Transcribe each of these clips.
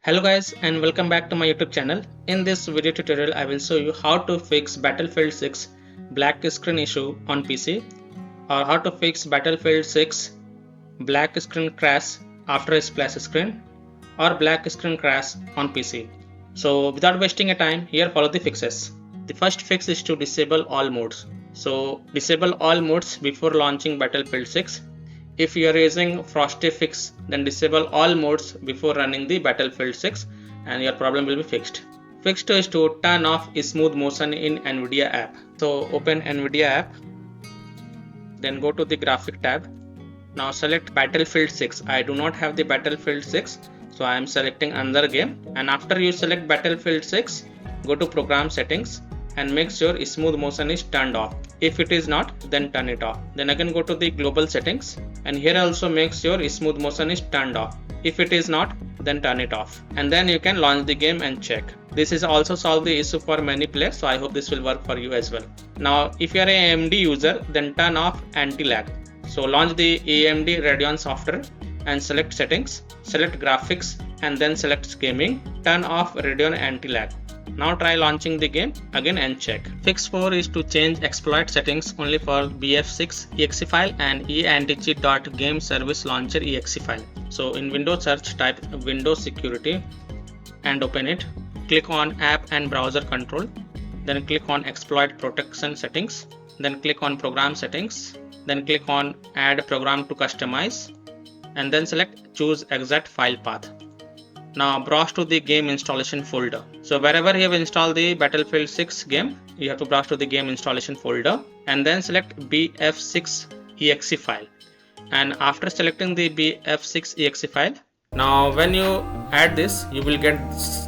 Hello guys and welcome back to my YouTube channel. In this video tutorial I will show you how to fix Battlefield 6 black screen issue on PC, or how to fix Battlefield 6 black screen crash after a splash screen, or black screen crash on PC. So without wasting a time, here follow the fixes. The first fix is to disable all modes. So disable all modes before launching Battlefield 6. If you are using Frosty fix, then disable all modes before running the Battlefield 6 and your problem will be fixed. Fix 2 is to turn off smooth motion in NVIDIA app. So open NVIDIA app, then go to the graphic tab. Now select Battlefield 6. I do not have the Battlefield 6, so I am selecting another game. And after you select Battlefield 6, go to program settings and make sure smooth motion is turned off. If it is not, then turn it off. Then again go to the global settings, and here also make sure smooth motion is turned off. If it is not, then turn it off, and then you can launch the game and check. This is also solve the issue for many players, so I hope this will work for you as well. Now if you are an AMD user, then turn off anti-lag. So launch the AMD Radeon software and select settings, select graphics, and then select gaming. Turn off Radeon anti-lag. Now try launching the game again and check. Fix 4 is to change exploit settings only for BF6 exe file and eanticheat.game service launcher exe file. So in Windows search, type Windows security and open it. Click on app and browser control, then click on exploit protection settings, then click on program settings, then click on add program to customize, and then select choose exact file path. Now browse to the game installation folder. So wherever you have installed the Battlefield 6 game, you have to browse to the game installation folder and then select BF6 exe file. And after selecting the BF6 exe file, now when you add this, you will get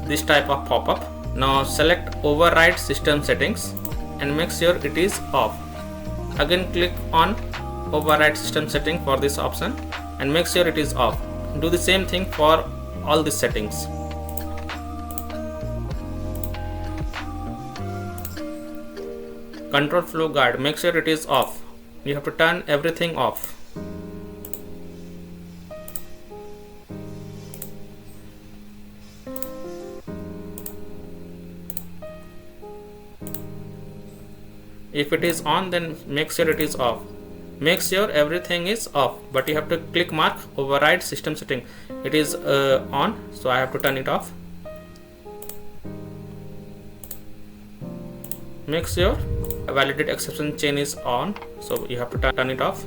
this type of pop-up. Now select override system settings and make sure it is off. Again click on override system setting for this option and make sure it is off. Do the same thing for all these settings. Control flow guard, make sure it is off. You have to turn everything off. If it is on, then make sure it is off. Make sure everything is off, but you have to click mark override system setting. It is on, so I have to turn it off. Make sure validate exception chain is on, so you have to turn it off.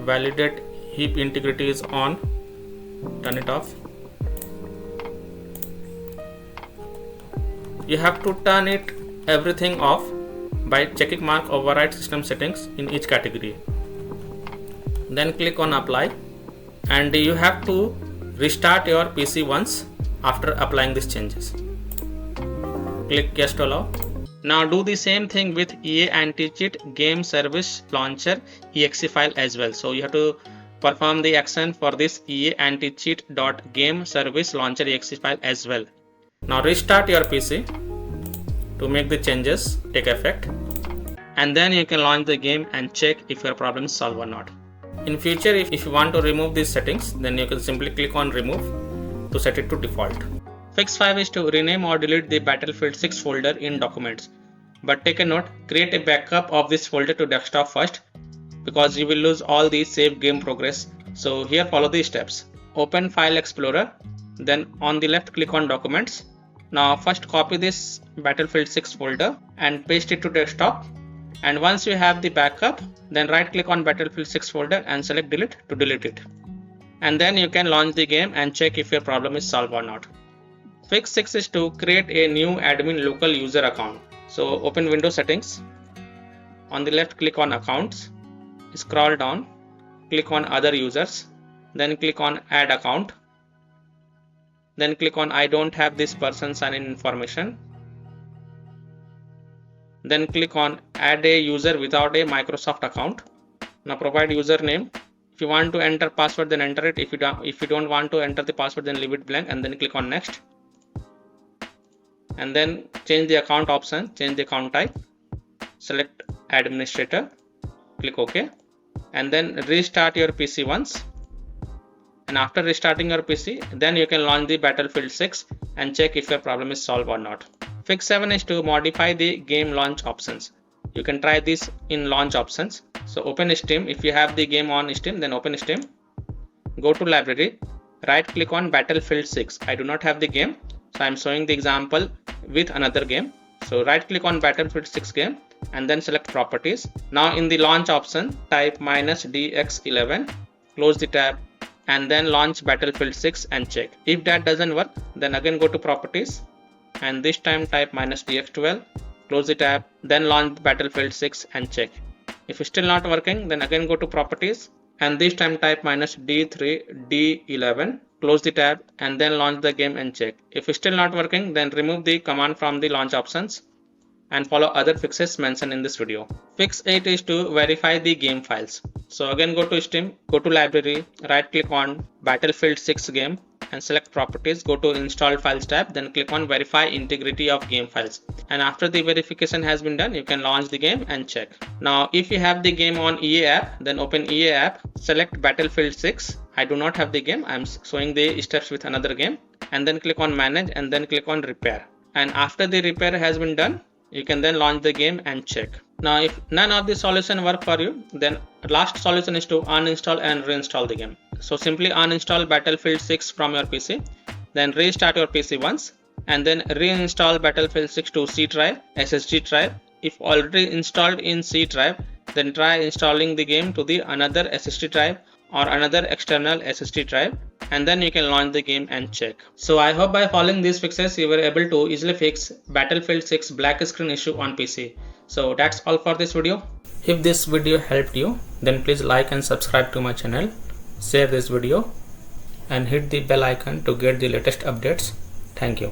Validate heap integrity is on, turn it off. You have to turn it everything off by checking mark override system settings in each category. Then click on apply, and you have to restart your PC once after applying these changes. Click yes to allow. Now do the same thing with EA Anti-Cheat Game Service Launcher exe file as well. So you have to perform the action for this EA Anti-Cheat.game service launcher exe file as well. Now restart your PC to make the changes take effect, and then you can launch the game and check if your problem is solved or not. In future, if you want to remove these settings, then you can simply click on remove to set it to default. Fix 5 is to rename or delete the Battlefield 6 folder in documents. But take a note, create a backup of this folder to desktop first, because you will lose all the saved game progress. So here follow these steps. Open File Explorer, then on the left click on Documents. Now first copy this Battlefield 6 folder and paste it to desktop, and once you have the backup, then right click on Battlefield 6 folder and select delete to delete it. And then you can launch the game and check if your problem is solved or not. Fix 6 is to create a new admin local user account. So open Windows settings, on the left click on accounts, scroll down, click on other users, then click on add account. Then click on I don't have this person sign in information. Then click on add a user without a Microsoft account. Now provide username. If you want to enter password, then enter it. If you don't want to enter the password, then leave it blank, and then click on next. And then change the account option, change the account type, select administrator, click OK, and then restart your PC once and after restarting your PC, then you can launch the Battlefield 6 and check if your problem is solved or not. Fix 7 is to modify the game launch options. You can try this in launch options. So open Steam. If you have the game on Steam, then open Steam. Go to library, right click on Battlefield 6. I do not have the game, so I am showing the example with another game. So right click on Battlefield 6 game and then select properties. Now in the launch option, type -dx11, close the tab and then launch Battlefield 6 and check. If that doesn't work, then again go to properties and this time type -dx12, close the tab, then launch Battlefield 6 and check. If it's still not working, then again go to properties and this time type -d3d11, close the tab and then launch the game and check. If it's still not working, then remove the command from the launch options and follow other fixes mentioned in this video. Fix 8 is to verify the game files. So again go to Steam, go to library, right click on Battlefield 6 game and select properties, go to install files tab, then click on verify integrity of game files. And after the verification has been done, you can launch the game and check. Now if you have the game on EA app, then open EA app, select Battlefield 6. I do not have the game, I am showing the steps with another game, and then click on manage and then click on repair. And after the repair has been done, you can then launch the game and check. Now if none of the solution work for you, then last solution is to uninstall and reinstall the game. So simply uninstall Battlefield 6 from your PC, then restart your PC once and then reinstall Battlefield 6 to C drive, SSD drive. If already installed in C drive, then try installing the game to the another SSD drive or another external SSD drive, and then you can launch the game and check. So I hope by following these fixes you were able to easily fix Battlefield 6 black screen issue on PC. So that's all for this video. If this video helped you, then please like and subscribe to my channel, share this video and hit the bell icon to get the latest updates. Thank you.